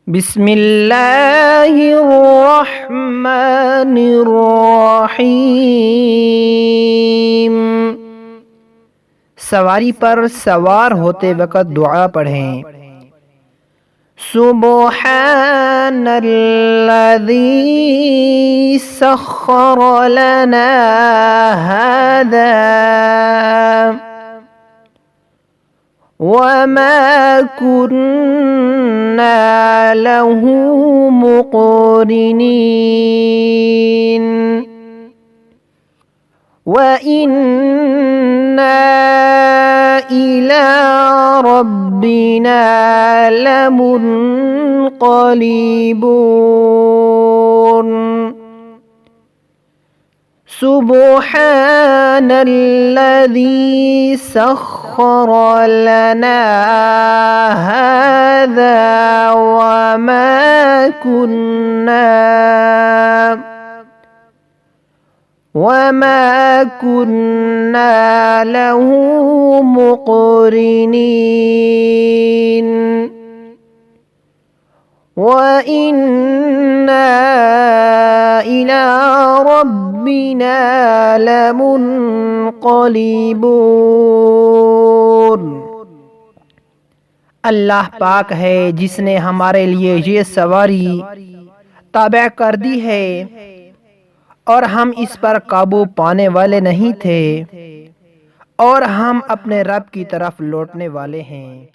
बिस्मिल्लाहिर्रहमानिर्रहीम। सवारी पर सवार होते वक़्त दुआ पढ़ें। सुब्हानल्लज़ी सख्खर लना हाज़ा वमा कुन्ना लहू मुक़रिनीन व इन्ना इला रब्बिना लमुनक़लिबून। सुब्हानल्लज़ी सख्खर लना हाज़ा वमा कुन्ना लहू मुक़रिनीन व इन्ना इला रब्बिना लमुनक़लिबून। अल्लाह पाक है जिसने हमारे लिए ये सवारी ताबे कर दी है और हम इस पर काबू पाने वाले नहीं थे और हम अपने रब की तरफ लौटने वाले हैं।